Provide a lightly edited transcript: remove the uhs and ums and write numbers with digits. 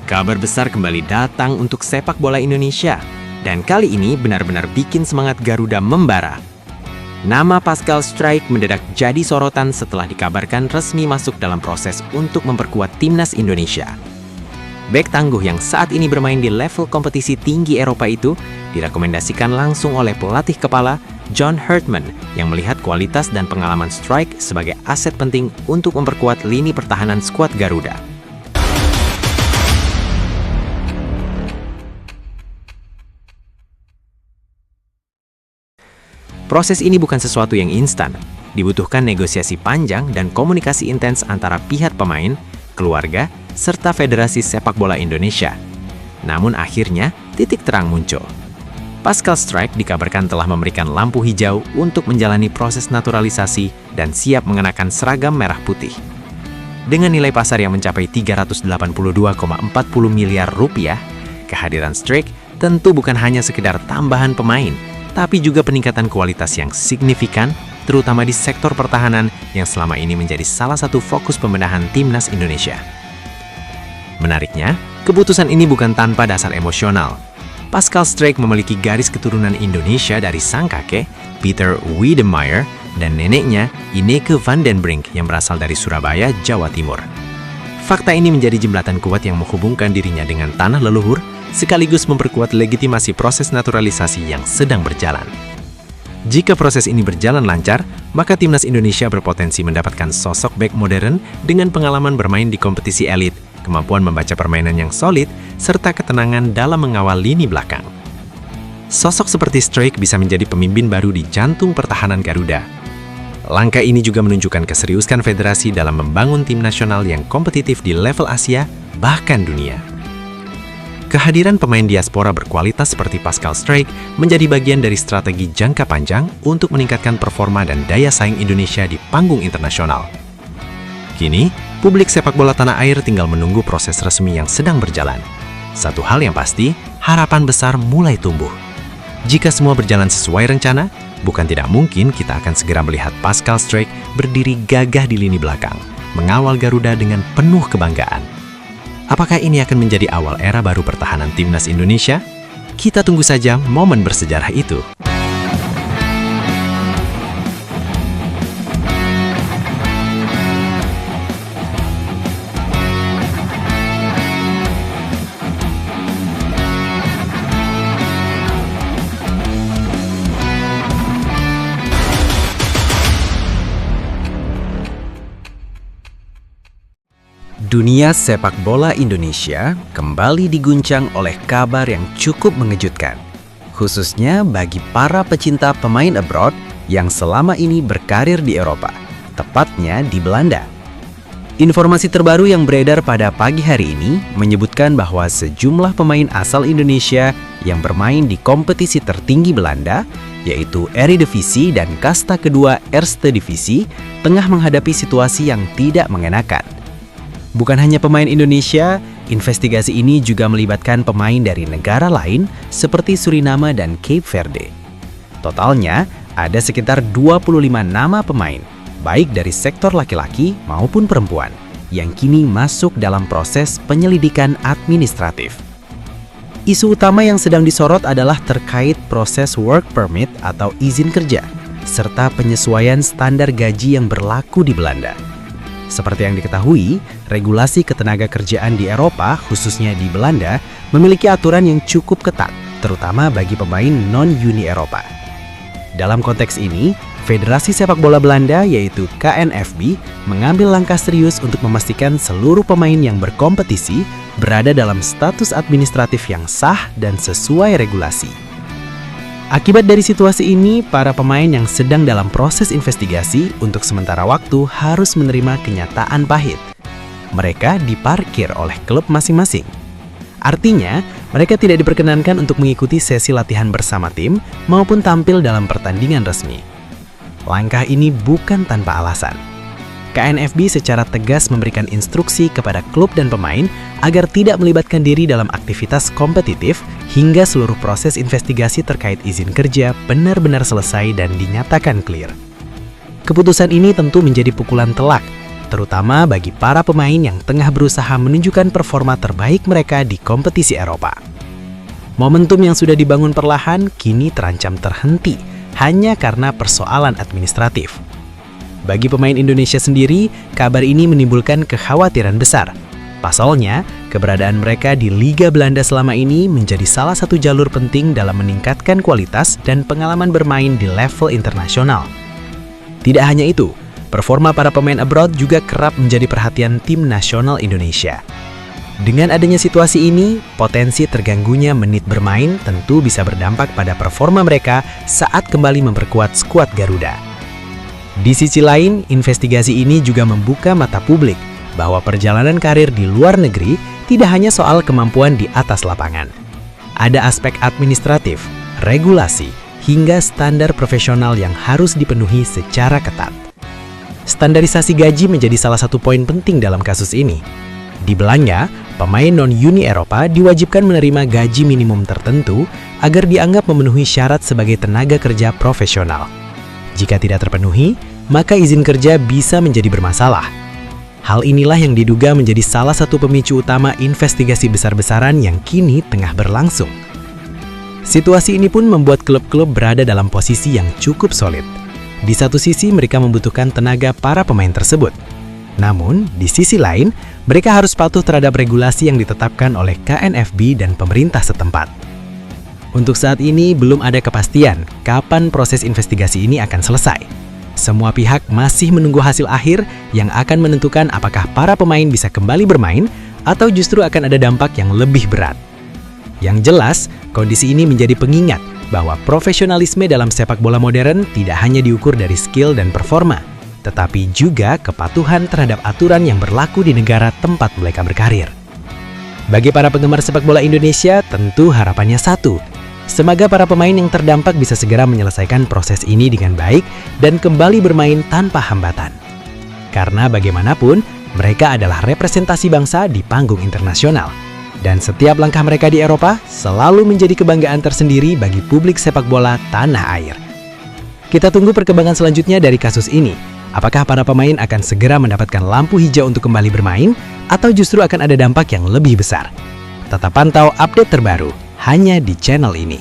Kabar besar kembali datang untuk sepak bola Indonesia. Dan kali ini benar-benar bikin semangat Garuda membara. Nama Pascal Struijk mendadak jadi sorotan setelah dikabarkan resmi masuk dalam proses untuk memperkuat timnas Indonesia. Bek tangguh yang saat ini bermain di level kompetisi tinggi Eropa itu direkomendasikan langsung oleh pelatih kepala John Herdman yang melihat kualitas dan pengalaman Struijk sebagai aset penting untuk memperkuat lini pertahanan skuad Garuda. Proses ini bukan sesuatu yang instan. Dibutuhkan negosiasi panjang dan komunikasi intens antara pihak pemain, keluarga, serta Federasi Sepak Bola Indonesia. Namun akhirnya, titik terang muncul. Pascal Struijk dikabarkan telah memberikan lampu hijau untuk menjalani proses naturalisasi dan siap mengenakan seragam merah putih. Dengan nilai pasar yang mencapai 382,40 miliar rupiah, kehadiran Struijk tentu bukan hanya sekedar tambahan pemain, tapi juga peningkatan kualitas yang signifikan, terutama di sektor pertahanan yang selama ini menjadi salah satu fokus pembenahan timnas Indonesia. Menariknya, keputusan ini bukan tanpa dasar emosional. Pascal Struijk memiliki garis keturunan Indonesia dari sang kakek, Peter Wiedemeyer, dan neneknya, Ineke van den Brink, yang berasal dari Surabaya, Jawa Timur. Fakta ini menjadi jembatan kuat yang menghubungkan dirinya dengan tanah leluhur, sekaligus memperkuat legitimasi proses naturalisasi yang sedang berjalan. Jika proses ini berjalan lancar, maka timnas Indonesia berpotensi mendapatkan sosok bek modern dengan pengalaman bermain di kompetisi elit, kemampuan membaca permainan yang solid, serta ketenangan dalam mengawal lini belakang. Sosok seperti Struijk bisa menjadi pemimpin baru di jantung pertahanan Garuda. Langkah ini juga menunjukkan keseriusan federasi dalam membangun tim nasional yang kompetitif di level Asia, bahkan dunia. Kehadiran pemain diaspora berkualitas seperti Pascal Struijk menjadi bagian dari strategi jangka panjang untuk meningkatkan performa dan daya saing Indonesia di panggung internasional. Kini, publik sepak bola tanah air tinggal menunggu proses resmi yang sedang berjalan. Satu hal yang pasti, harapan besar mulai tumbuh. Jika semua berjalan sesuai rencana, bukan tidak mungkin kita akan segera melihat Pascal Struijk berdiri gagah di lini belakang, mengawal Garuda dengan penuh kebanggaan. Apakah ini akan menjadi awal era baru pertahanan timnas Indonesia? Kita tunggu saja momen bersejarah itu. Dunia sepak bola Indonesia kembali diguncang oleh kabar yang cukup mengejutkan, khususnya bagi para pecinta pemain abroad yang selama ini berkarir di Eropa, tepatnya di Belanda. Informasi terbaru yang beredar pada pagi hari ini menyebutkan bahwa sejumlah pemain asal Indonesia yang bermain di kompetisi tertinggi Belanda, yaitu Eredivisie dan kasta kedua Eerste Divisie, tengah menghadapi situasi yang tidak mengenakan. Bukan hanya pemain Indonesia, investigasi ini juga melibatkan pemain dari negara lain seperti Suriname dan Cape Verde. Totalnya, ada sekitar 25 nama pemain, baik dari sektor laki-laki maupun perempuan, yang kini masuk dalam proses penyelidikan administratif. Isu utama yang sedang disorot adalah terkait proses work permit atau izin kerja, serta penyesuaian standar gaji yang berlaku di Belanda. Seperti yang diketahui, regulasi ketenaga kerjaan di Eropa, khususnya di Belanda, memiliki aturan yang cukup ketat, terutama bagi pemain non-Uni Eropa. Dalam konteks ini, Federasi Sepak Bola Belanda, yaitu KNVB, mengambil langkah serius untuk memastikan seluruh pemain yang berkompetisi berada dalam status administratif yang sah dan sesuai regulasi. Akibat dari situasi ini, para pemain yang sedang dalam proses investigasi untuk sementara waktu harus menerima kenyataan pahit. Mereka diparkir oleh klub masing-masing. Artinya, mereka tidak diperkenankan untuk mengikuti sesi latihan bersama tim maupun tampil dalam pertandingan resmi. Langkah ini bukan tanpa alasan. KNVB secara tegas memberikan instruksi kepada klub dan pemain agar tidak melibatkan diri dalam aktivitas kompetitif hingga seluruh proses investigasi terkait izin kerja benar-benar selesai dan dinyatakan clear. Keputusan ini tentu menjadi pukulan telak terutama bagi para pemain yang tengah berusaha menunjukkan performa terbaik mereka di kompetisi Eropa. Momentum yang sudah dibangun perlahan kini terancam terhenti hanya karena persoalan administratif. Bagi pemain Indonesia sendiri, kabar ini menimbulkan kekhawatiran besar. Pasalnya, keberadaan mereka di Liga Belanda selama ini menjadi salah satu jalur penting dalam meningkatkan kualitas dan pengalaman bermain di level internasional. Tidak hanya itu, performa para pemain abroad juga kerap menjadi perhatian tim nasional Indonesia. Dengan adanya situasi ini, potensi terganggunya menit bermain tentu bisa berdampak pada performa mereka saat kembali memperkuat skuad Garuda. Di sisi lain, investigasi ini juga membuka mata publik bahwa perjalanan karir di luar negeri tidak hanya soal kemampuan di atas lapangan. Ada aspek administratif, regulasi, hingga standar profesional yang harus dipenuhi secara ketat. Standarisasi gaji menjadi salah satu poin penting dalam kasus ini. Di Belanda, pemain non-Uni Eropa diwajibkan menerima gaji minimum tertentu agar dianggap memenuhi syarat sebagai tenaga kerja profesional. Jika tidak terpenuhi, maka izin kerja bisa menjadi bermasalah. Hal inilah yang diduga menjadi salah satu pemicu utama investigasi besar-besaran yang kini tengah berlangsung. Situasi ini pun membuat klub-klub berada dalam posisi yang cukup solid. Di satu sisi mereka membutuhkan tenaga para pemain tersebut. Namun, di sisi lain, mereka harus patuh terhadap regulasi yang ditetapkan oleh KNFB dan pemerintah setempat. Untuk saat ini, belum ada kepastian kapan proses investigasi ini akan selesai. Semua pihak masih menunggu hasil akhir yang akan menentukan apakah para pemain bisa kembali bermain atau justru akan ada dampak yang lebih berat. Yang jelas, kondisi ini menjadi pengingat bahwa profesionalisme dalam sepak bola modern tidak hanya diukur dari skill dan performa, tetapi juga kepatuhan terhadap aturan yang berlaku di negara tempat mereka berkarir. Bagi para penggemar sepak bola Indonesia, tentu harapannya satu. Semoga para pemain yang terdampak bisa segera menyelesaikan proses ini dengan baik dan kembali bermain tanpa hambatan. Karena bagaimanapun, mereka adalah representasi bangsa di panggung internasional. Dan setiap langkah mereka di Eropa selalu menjadi kebanggaan tersendiri bagi publik sepak bola tanah air. Kita tunggu perkembangan selanjutnya dari kasus ini. Apakah para pemain akan segera mendapatkan lampu hijau untuk kembali bermain, atau justru akan ada dampak yang lebih besar? Tetap pantau update terbaru hanya di channel ini.